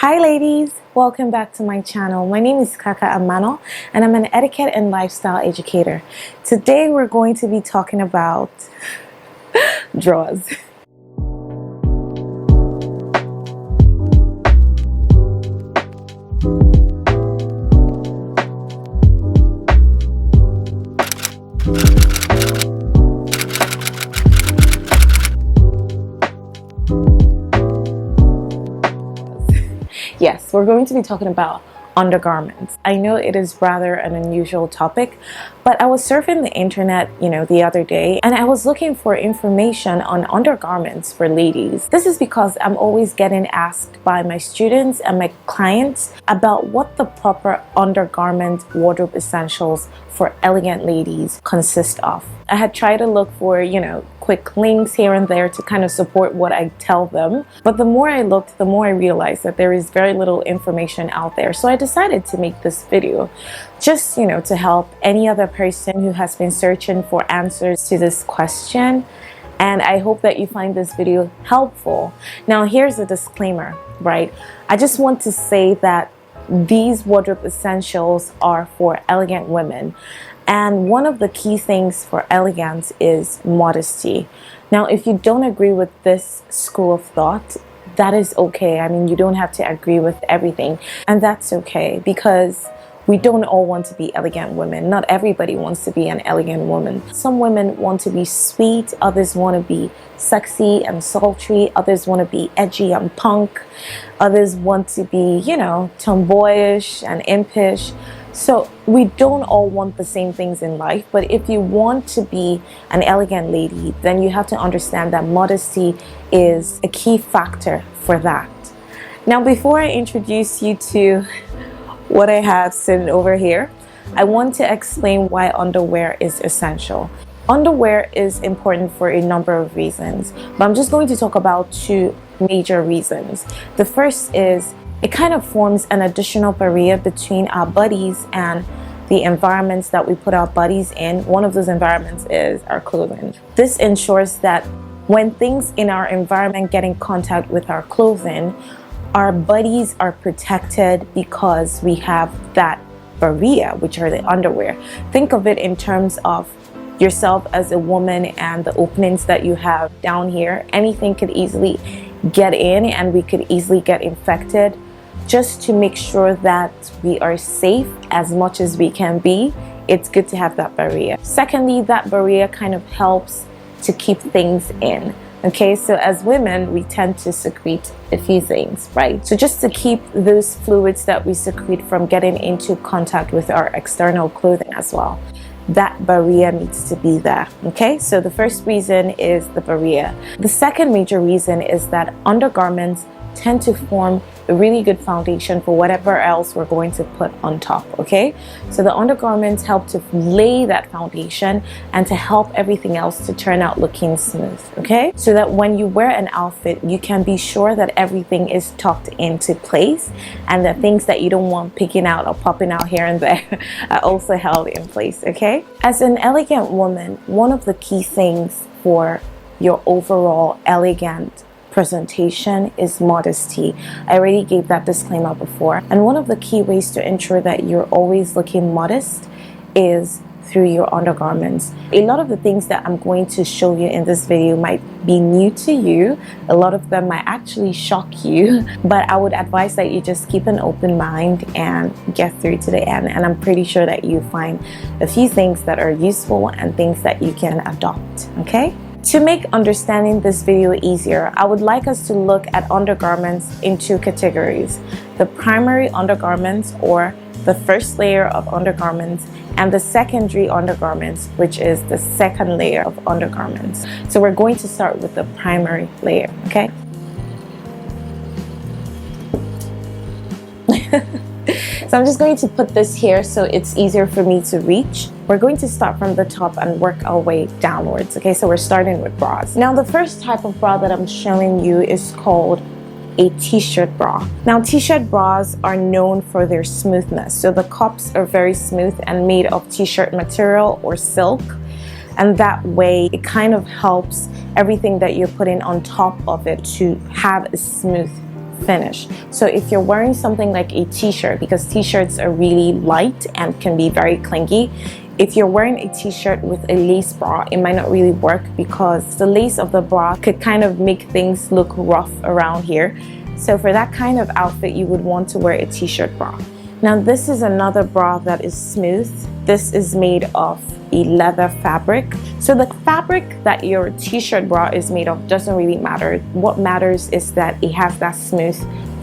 Hi ladies, welcome back to my channel. My name is Kaka Amano and I'm an etiquette and lifestyle educator. Today we're going to be talking about drawers. Yes, we're going to be talking about undergarments. I know it is rather an unusual topic, but I was surfing the internet, the other day, and I was looking for information on undergarments for ladies. This is because I'm always getting asked by my students and my clients about what the proper undergarment wardrobe essentials for elegant ladies consist of. I had tried to look for, quick links here and there to kind of support what I tell them. But the more I looked, the more I realized that there is very little information out there. So I decided to make this video just, to help any other person who has been searching for answers to this question. And I hope that you find this video helpful. Now, here's a disclaimer, right? I just want to say that these wardrobe essentials are for elegant women. And one of the key things for elegance is modesty. Now, if you don't agree with this school of thought, that is okay. I mean, you don't have to agree with everything. And that's okay because we don't all want to be elegant women. Not everybody wants to be an elegant woman. Some women want to be sweet. Others want to be sexy and sultry. Others want to be edgy and punk. Others want to be, tomboyish and impish. So we don't all want the same things in life, but if you want to be an elegant lady, then you have to understand that modesty is a key factor for that. Now, before I introduce you to what I have sitting over here, I want to explain why underwear is essential. Underwear is important for a number of reasons, but I'm just going to talk about two major reasons. The first is it kind of forms an additional barrier between our bodies and the environments that we put our bodies in. One of those environments is our clothing. This ensures that when things in our environment get in contact with our clothing, our bodies are protected because we have that barrier, which are the underwear. Think of it in terms of yourself as a woman and the openings that you have down here. Anything could easily get in and we could easily get infected. Just to make sure that we are safe as much as we can be, it's good to have that barrier. Secondly, that barrier kind of helps to keep things in. Okay, so as women, we tend to secrete a few things, right? So just to keep those fluids that we secrete from getting into contact with our external clothing as well, that barrier needs to be there. Okay, so the first reason is the barrier. The second major reason is that undergarments tend to form a really good foundation for whatever else we're going to put on top. Okay, so the undergarments help to lay that foundation and to help everything else to turn out looking smooth. Okay, so that when you wear an outfit, you can be sure that everything is tucked into place and the things that you don't want picking out or popping out here and there are also held in place. Okay, as an elegant woman, one of the key things for your overall elegant presentation is modesty. I already gave that disclaimer before. And one of the key ways to ensure that you're always looking modest is through your undergarments. A lot of the things that I'm going to show you in this video might be new to you. A lot of them might actually shock you, but I would advise that you just keep an open mind and get through to the end. And I'm pretty sure that you find a few things that are useful and things that you can adopt. Okay? To make understanding this video easier, I would like us to look at undergarments in two categories: the primary undergarments, or the first layer of undergarments, and the secondary undergarments, which is the second layer of undergarments. So we're going to start with the primary layer, okay? So I'm just going to put this here so it's easier for me to reach. We're going to start from the top and work our way downwards. Okay, so we're starting with bras. Now, the first type of bra that I'm showing you is called a t-shirt bra. Now, t-shirt bras are known for their smoothness. So the cups are very smooth and made of t-shirt material or silk. And that way, it kind of helps everything that you're putting on top of it to have a smooth finish. So if you're wearing something like a t-shirt, because t-shirts are really light and can be very clingy, if you're wearing a t-shirt with a lace bra, it might not really work because the lace of the bra could kind of make things look rough around here. So for that kind of outfit, you would want to wear a t-shirt bra. Now this is another bra that is smooth. This is made of a leather fabric. So the fabric that your t-shirt bra is made of doesn't really matter. What matters is that it has that smooth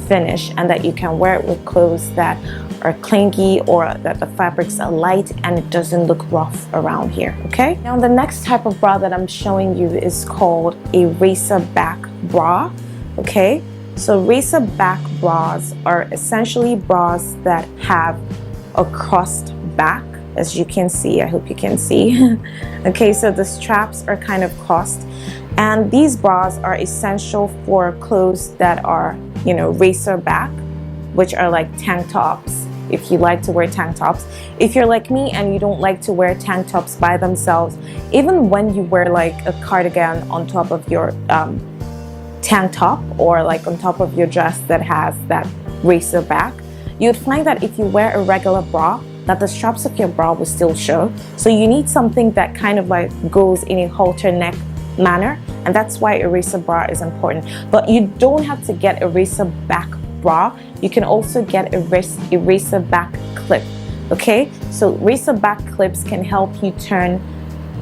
finish and that you can wear it with clothes that are clingy or that the fabrics are light and it doesn't look rough around here, okay? Now the next type of bra that I'm showing you is called a racer back bra, okay? So racer back bras are essentially bras that have a crossed back, as you can see. I hope you can see. Okay, so the straps are kind of crossed, and these bras are essential for clothes that are, you know, racer back, which are like tank tops. If you like to wear tank tops, if you're like me and you don't like to wear tank tops by themselves, even when you wear like a cardigan on top of your tank top or like on top of your dress that has that racer back, you'd find that if you wear a regular bra, that the straps of your bra will still show. So you need something that kind of like goes in a halter neck manner, and that's why a racer bra is important. But you don't have to get a racer back bra. You can also get a racer back clip, okay? So racer back clips can help you turn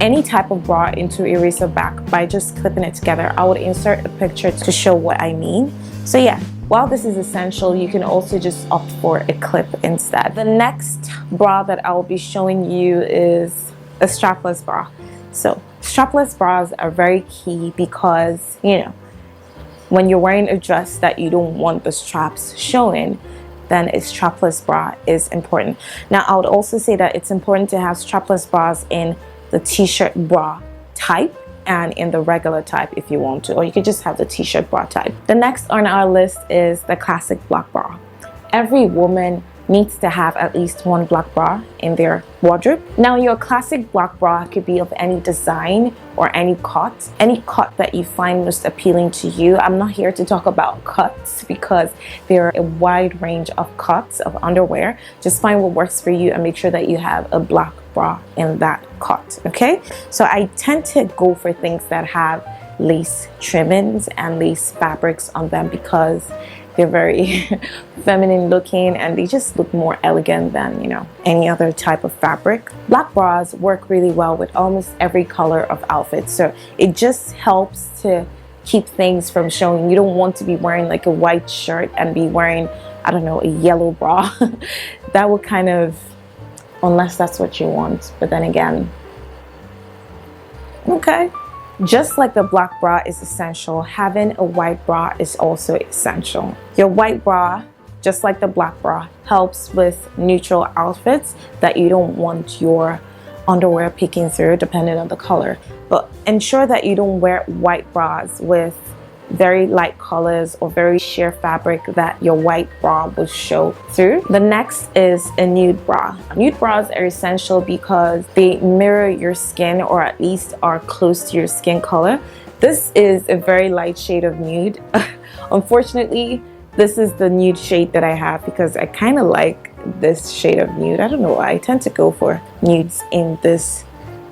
any type of bra into a racer back by just clipping it together. I would insert a picture to show what I mean. So yeah, while this is essential, you can also just opt for a clip instead. The next bra that I will be showing you is a strapless bra. So strapless bras are very key because, you know, when you're wearing a dress that you don't want the straps showing, then a strapless bra is important. Now, I would also say that it's important to have strapless bras in the t-shirt bra type and in the regular type if you want to, or you could just have the t-shirt bra type. The next on our list is the classic black bra. Every woman needs to have at least one black bra in their wardrobe. Now, your classic black bra could be of any design or any cut that you find most appealing to you. I'm not here to talk about cuts because there are a wide range of cuts of underwear. Just find what works for you and make sure that you have a black bra in that cut, okay? So I tend to go for things that have lace trimmings and lace fabrics on them because they're very feminine looking and they just look more elegant than, you know, any other type of fabric. Black bras work really well with almost every color of outfit, so it just helps to keep things from showing. You don't want to be wearing like a white shirt and be wearing, I don't know, a yellow bra. That would kind of, unless that's what you want, but then again, okay. Just like the black bra is essential, having a white bra is also essential. Your white bra, just like the black bra, helps with neutral outfits that you don't want your underwear peeking through depending on the color. But ensure that you don't wear white bras with very light colors or very sheer fabric that your white bra will show through. The next is a nude bra. Nude bras are essential because they mirror your skin or at least are close to your skin color. This is a very light shade of nude. Unfortunately, this is the nude shade that I have because I kind of like this shade of nude. I don't know why. I tend to go for nudes in this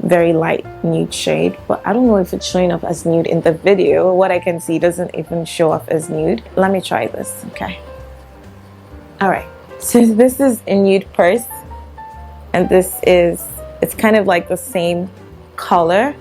very light nude shade, but I don't know if it's showing up as nude in the video. What I can see doesn't even show up as nude. Let me try this. Okay, all right, so this is a nude purse and it's kind of like the same color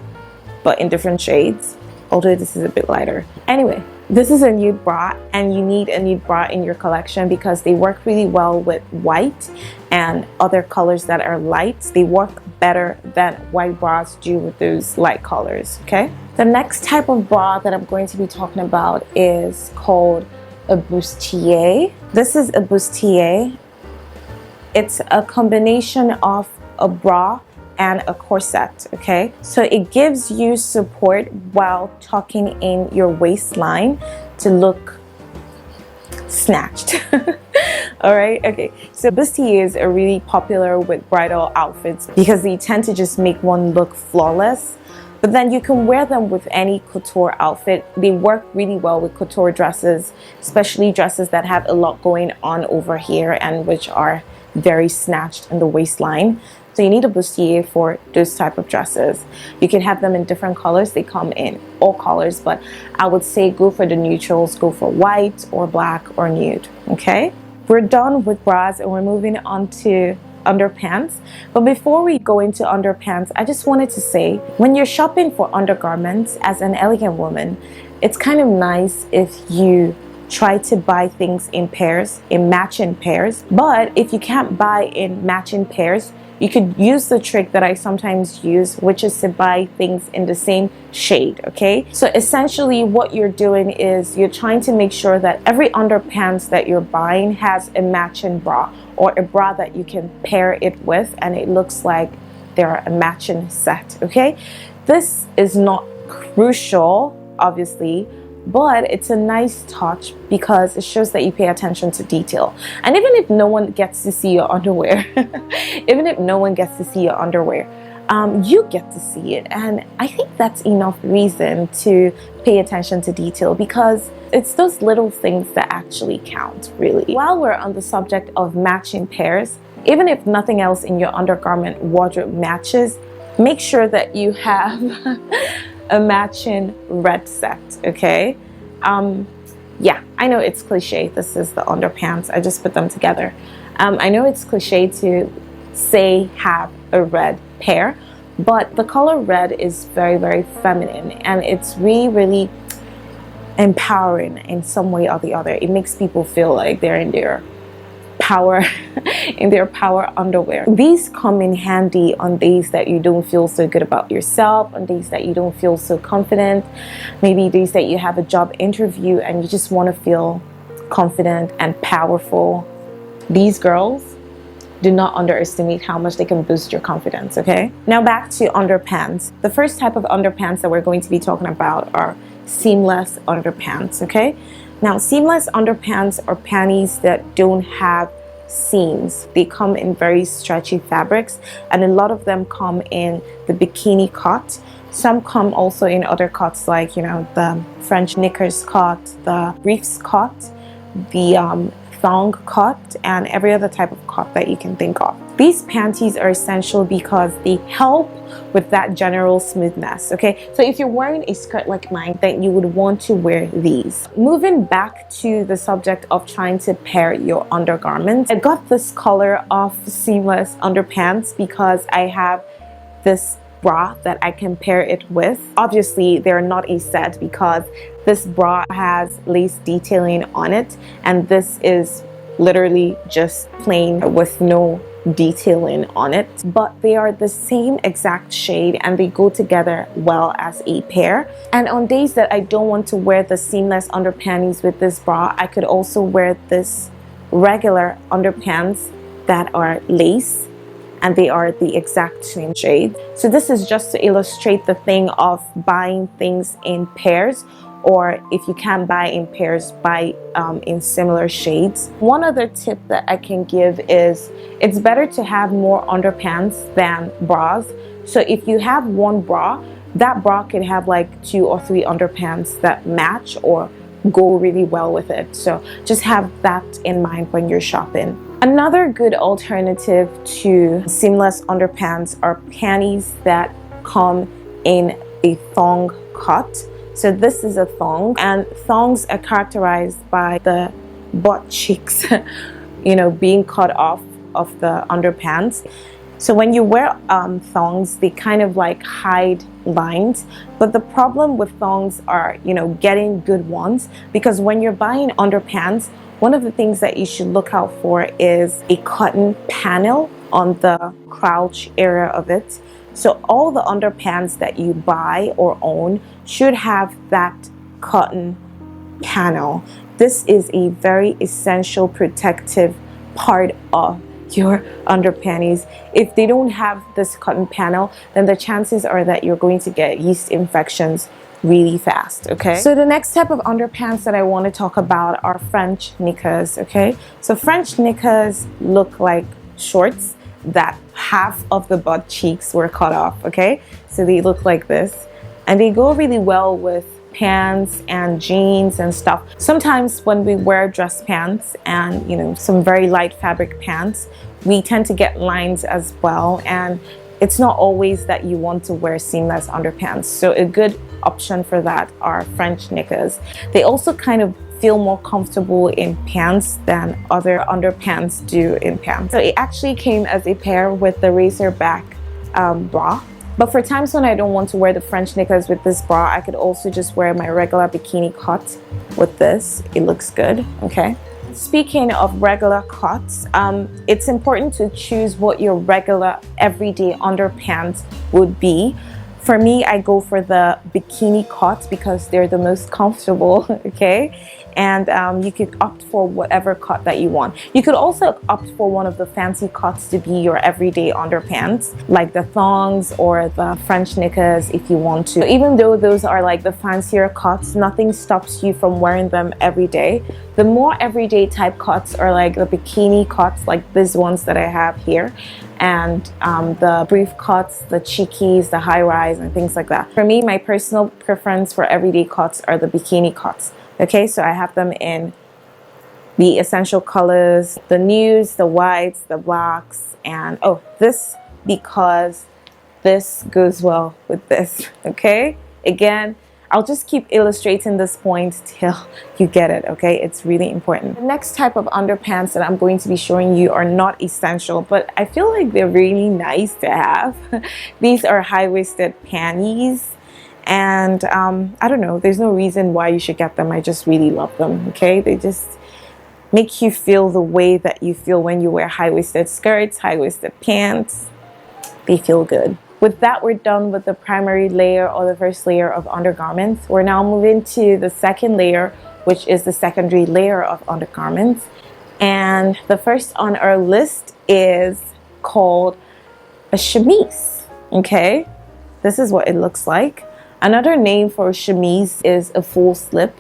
but in different shades, although this is a bit lighter. Anyway, this is a nude bra and you need a nude bra in your collection because they work really well with white and other colors that are light. They work better than white bras do with those light colors, okay? The next type of bra that I'm going to be talking about is called a bustier. This is a bustier. It's a combination of a bra and a corset, okay? So it gives you support while tucking in your waistline to look snatched. All right, okay. So bustiers are really popular with bridal outfits because they tend to just make one look flawless. But then you can wear them with any couture outfit. They work really well with couture dresses, especially dresses that have a lot going on over here and which are very snatched in the waistline. So you need a bustier for those type of dresses. You can have them in different colors. They come in all colors, but I would say go for the neutrals. Go for white or black or nude, okay? We're done with bras and we're moving on to underpants. But before we go into underpants, I just wanted to say, when you're shopping for undergarments as an elegant woman, it's kind of nice if you try to buy things in pairs, in matching pairs. But if you can't buy in matching pairs, you could use the trick that I sometimes use, which is to buy things in the same shade, okay? So essentially what you're doing is you're trying to make sure that every underpants that you're buying has a matching bra or a bra that you can pair it with and it looks like they're a matching set, okay? This is not crucial, obviously, but it's a nice touch because it shows that you pay attention to detail. And even if no one gets to see your underwear, even if no one gets to see your underwear, you get to see it. And I think that's enough reason to pay attention to detail because it's those little things that actually count, really. While we're on the subject of matching pairs, even if nothing else in your undergarment wardrobe matches, make sure that you have a matching red set, okay? Yeah, I know it's cliche. This is the underpants. I just put them together. I know it's cliche to say have a red pair, but the color red is very, very feminine and it's really, really empowering in some way or the other. It makes people feel like they're in their power in their power underwear. These come in handy on days that you don't feel so good about yourself, on days that you don't feel so confident, maybe days that you have a job interview and you just want to feel confident and powerful. These girls, do not underestimate how much they can boost your confidence, okay? Now back to underpants. The first type of underpants that we're going to be talking about are seamless underpants, okay? Now, seamless underpants are panties that don't have seams. They come in very stretchy fabrics and a lot of them come in the bikini cut. Some come also in other cuts like, you know, the French knickers cut, the briefs cut, the thong cut, and every other type of cut that you can think of. These panties are essential because they help with that general smoothness, okay? So if you're wearing a skirt like mine, then you would want to wear these. Moving back to the subject of trying to pair your undergarments, I got this color of seamless underpants because I have this bra that I can pair it with. Obviously, they're not a set because this bra has lace detailing on it and this is literally just plain with no detailing on it, but they are the same exact shade and they go together well as a pair. And on days that I don't want to wear the seamless underpanties with this bra, I could also wear this regular underpants that are lace and they are the exact same shade. So this is just to illustrate the thing of buying things in pairs, or if you can't buy in pairs, buy in similar shades. One other tip that I can give is it's better to have more underpants than bras. So if you have one bra, that bra could have like 2 or 3 underpants that match or go really well with it. So just have that in mind when you're shopping. Another good alternative to seamless underpants are panties that come in a thong cut. So this is a thong, and thongs are characterized by the butt cheeks, you know, being cut off of the underpants. So when you wear thongs, they kind of like hide lines. But the problem with thongs are, you know, getting good ones, because when you're buying underpants, one of the things that you should look out for is a cotton panel on the crouch area of it. So all the underpants that you buy or own should have that cotton panel. This is a very essential protective part of your underpanties. If they don't have this cotton panel, then the chances are that you're going to get yeast infections really fast, okay? So the next type of underpants that I want to talk about are French knickers, okay? So French knickers look like shorts that half of the butt cheeks were cut off, okay? So they look like this. and they go really well with pants and jeans and stuff. Sometimes when we wear dress pants and, you know, some very light fabric pants, we tend to get lines as well, and it's not always that you want to wear seamless underpants. So a good option for that are French knickers. They also kind of feel more comfortable in pants than other underpants do in pants. So it actually came as a pair with the racer back bra. But for times when I don't want to wear the French knickers with this bra, I could also just wear my regular bikini cut with this. It looks good, okay? Speaking of regular cuts, it's important to choose what your regular everyday underpants would be. For me, I go for the bikini cuts because they're the most comfortable, okay? And you could opt for whatever cut that you want. You could also opt for one of the fancy cuts to be your everyday underpants, like the thongs or the French knickers if you want to. Even though those are like the fancier cuts, nothing stops you from wearing them every day. The more everyday type cuts are like the bikini cuts, like these ones that I have here, and the brief cuts, the cheekies, the high rise, and things like that. For me, my personal preference for everyday cuts are the bikini cuts. Okay, so I have them in the essential colors, the nudes, the whites, the blacks, and oh, this because this goes well with this, okay? Again, I'll just keep illustrating this point till you get it, okay? It's really important. The next type of underpants that I'm going to be showing you are not essential, but I feel like they're really nice to have. These are high-waisted panties. And I don't know, there's no reason why you should get them. I just really love them, okay? They just make you feel the way that you feel when you wear high-waisted skirts, high-waisted pants. They feel good. With that, we're done with the primary layer or the first layer of undergarments. We're now moving to the second layer, which is the secondary layer of undergarments. And the first on our list is called a chemise, okay? This is what it looks like. Another name for chemise is a full slip.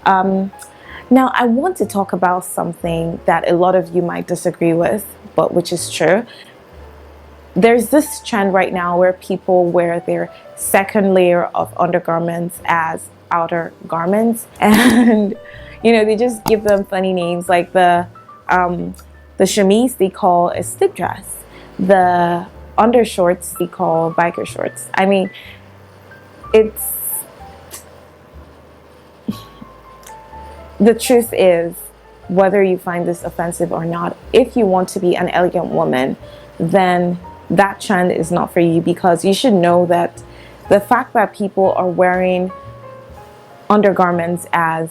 Now, I want to talk about something that a lot of you might disagree with, but which is true. There's this trend right now where people wear their second layer of undergarments as outer garments, and you know, they just give them funny names, like the chemise they call a slip dress, the undershorts they call biker shorts. I mean, it's the truth is, whether you find this offensive or not, if you want to be an elegant woman, then that trend is not for you, because you should know that the fact that people are wearing undergarments as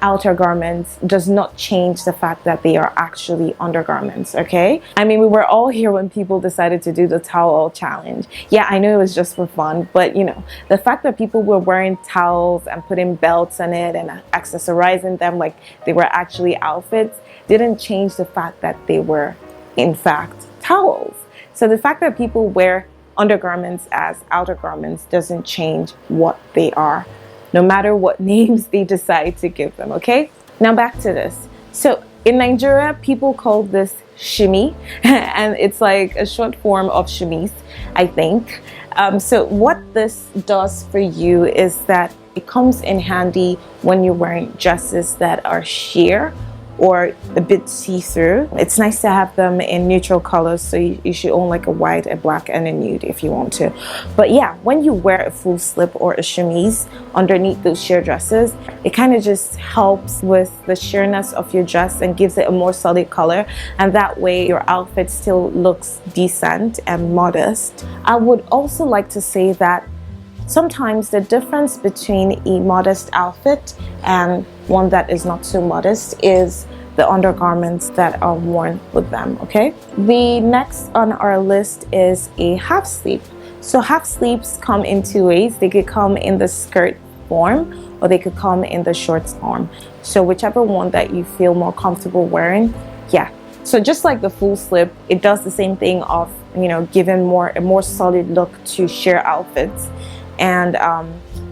outer garments does not change the fact that they are actually undergarments, okay? I mean, we were all here when people decided to do the towel challenge. Yeah, I know it was just for fun, but you know, the fact that people were wearing towels and putting belts on it and accessorizing them like they were actually outfits didn't change the fact that they were in fact towels. So the fact that people wear undergarments as outer garments doesn't change what they are, no matter what names they decide to give them, okay? Now back to this. So in Nigeria, people call this shimi, and it's like a short form of chemise, I think. So what this does for you is that it comes in handy when you're wearing dresses that are sheer or a bit see-through. It's nice to have them in neutral colors, so you should own like a white, a black, and a nude if you want to. But yeah, when you wear a full slip or a chemise underneath those sheer dresses, it kind of just helps with the sheerness of your dress and gives it a more solid color, and that way your outfit still looks decent and modest. I would also like to say that sometimes the difference between a modest outfit and one that is not so modest is the undergarments that are worn with them, okay? The next on our list is a half sleeve. So half sleeves come in two ways. They could come in the skirt form or they could come in the shorts form. So whichever one that you feel more comfortable wearing, yeah. So just like the full slip, it does the same thing of, you know, giving a more solid look to sheer outfits. And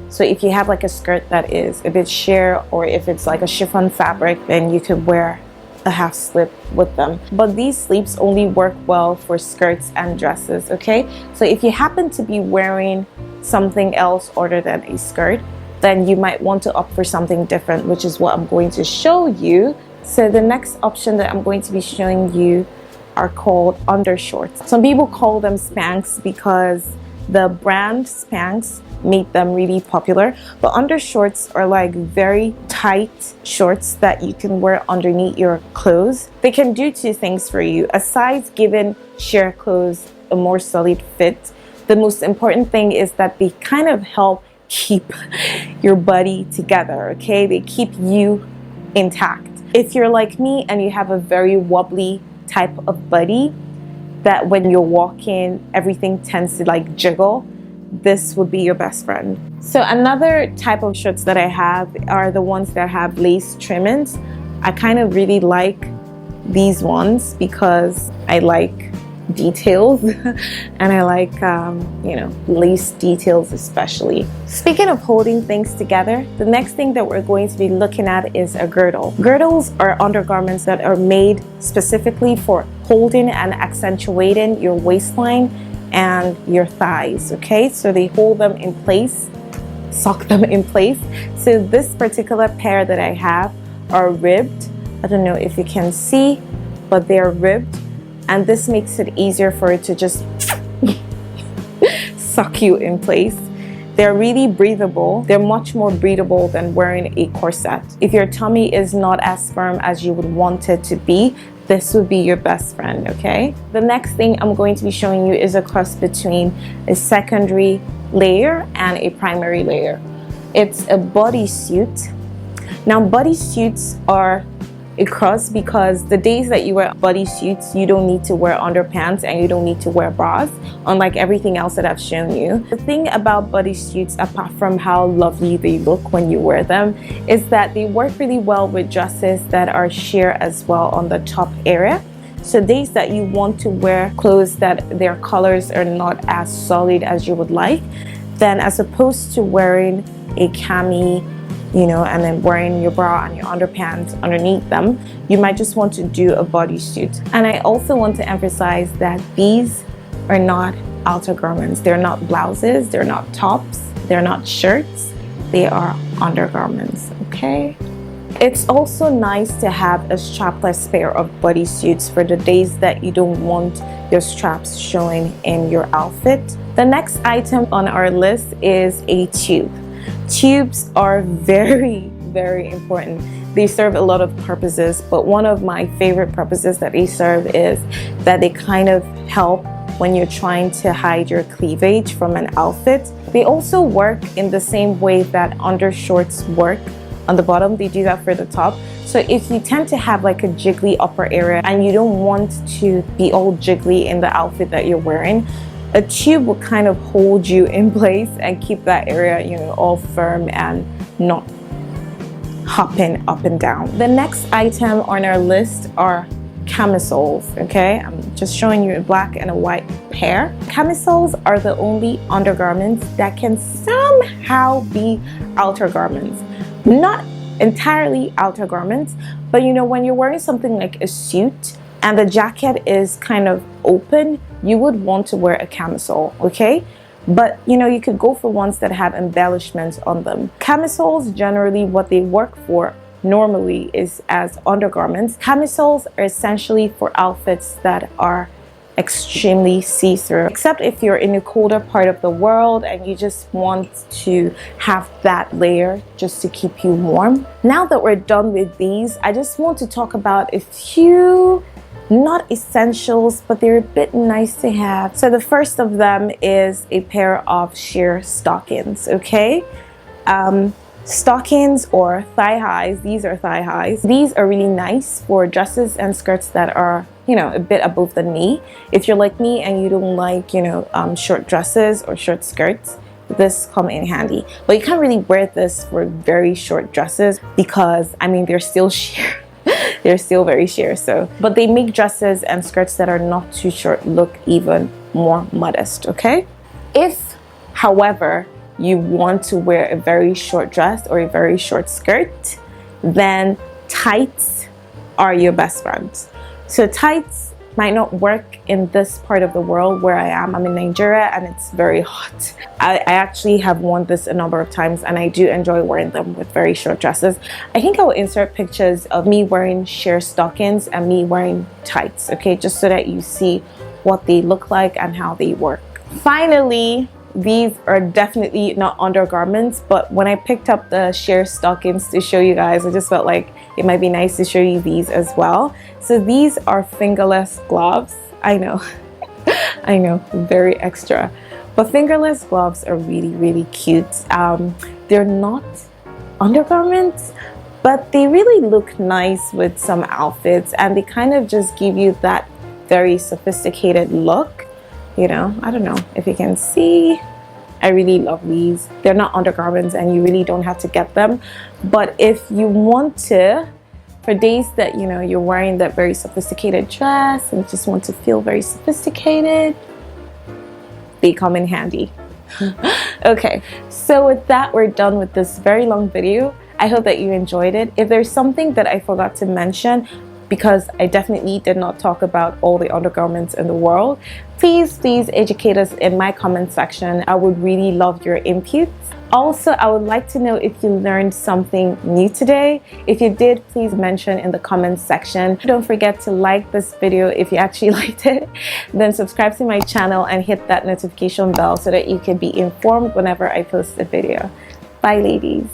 so if you have like a skirt that is a bit sheer, or if it's like a chiffon fabric, then you could wear a half slip with them. But these sleeves only work well for skirts and dresses, okay? So if you happen to be wearing something else other than a skirt, then you might want to opt for something different, which is what I'm going to show you. So the next option that I'm going to be showing you are called undershorts. Some people call them Spanx because the brand Spanx made them really popular, but undershorts are like very tight shorts that you can wear underneath your clothes. They can do two things for you. Aside giving sheer clothes a more solid fit, the most important thing is that they kind of help keep your body together, okay? They keep you intact. If you're like me and you have a very wobbly type of body that when you're walking everything tends to like jiggle, this would be your best friend. So another type of shorts that I have are the ones that have lace trimmings. I kind of really like these ones because I like details and I like lace details especially. Speaking of holding things together, the next thing that we're going to be looking at is a girdle. Girdles are undergarments that are made specifically for holding and accentuating your waistline and your thighs, okay? So they hold them in place, sock them in place. So this particular pair that I have are ribbed. I don't know if you can see, but they're ribbed. And this makes it easier for it to just suck you in place. They're really breathable. They're much more breathable than wearing a corset. If your tummy is not as firm as you would want it to be, this would be your best friend, okay? The next thing I'm going to be showing you is a cross between a secondary layer and a primary layer. It's a bodysuit. Now, bodysuits are a cross because the days that you wear bodysuits, you don't need to wear underpants and you don't need to wear bras, unlike everything else that I've shown you. The thing about bodysuits, apart from how lovely they look when you wear them, is that they work really well with dresses that are sheer as well on the top area. So days that you want to wear clothes that their colors are not as solid as you would like, then as opposed to wearing a cami, and then wearing your bra and your underpants underneath them, you might just want to do a bodysuit. And I also want to emphasize that these are not outer garments. They're not blouses, they're not tops, they're not shirts, they are undergarments, okay? It's also nice to have a strapless pair of bodysuits for the days that you don't want your straps showing in your outfit. The next item on our list is a tube. Tubes are very, very important. They serve a lot of purposes, but one of my favorite purposes that they serve is that they kind of help when you're trying to hide your cleavage from an outfit. They also work in the same way that undershorts work on the bottom. They do that for the top. So if you tend to have like a jiggly upper area and you don't want to be all jiggly in the outfit that you're wearing, a tube will kind of hold you in place and keep that area, all firm and not hopping up and down. The next item on our list are camisoles, okay? I'm just showing you a black and a white pair. Camisoles are the only undergarments that can somehow be outer garments. Not entirely outer garments, but when you're wearing something like a suit and the jacket is kind of open, you would want to wear a camisole, okay? But you could go for ones that have embellishments on them. Camisoles, generally what they work for normally is as undergarments. Camisoles are essentially for outfits that are extremely see-through, except if you're in a colder part of the world and you just want to have that layer just to keep you warm. Now that we're done with these, I just want to talk about a few not essentials, but they're a bit nice to have. So the first of them is a pair of sheer stockings, okay? Stockings or thigh highs. These are thigh highs. These are really nice for dresses and skirts that are a bit above the knee. If you're like me and you don't like short dresses or short skirts, this come in handy. But you can't really wear this for very short dresses because they're still sheer. They're still very sheer, but they make dresses and skirts that are not too short look even more modest, okay? If, however, you want to wear a very short dress or a very short skirt, then tights are your best friends. So tights might not work in this part of the world where I am. I'm in Nigeria and it's very hot. I actually have worn this a number of times and I do enjoy wearing them with very short dresses. I think I will insert pictures of me wearing sheer stockings and me wearing tights, okay, just so that you see what they look like and how they work. Finally, these are definitely not undergarments, but when I picked up the sheer stockings to show you guys, I just felt like it might be nice to show you these as well. So these are fingerless gloves. I know, I know, very extra. But fingerless gloves are really, really cute. They're not undergarments, but they really look nice with some outfits and they kind of just give you that very sophisticated look. You know, I don't know if you can see. I really love these. They're not undergarments and you really don't have to get them. But if you want to, for days that, you know, you're wearing that very sophisticated dress and just want to feel very sophisticated, they come in handy. Okay, so with that, we're done with this very long video. I hope that you enjoyed it. If there's something that I forgot to mention, because I definitely did not talk about all the undergarments in the world, please educate us in my comment section. I would really love your input. Also, I would like to know if you learned something new today. If you did, please mention in the comments section. Don't forget to like this video if you actually liked it. Then subscribe to my channel and hit that notification bell so that you can be informed whenever I post a video. Bye, ladies.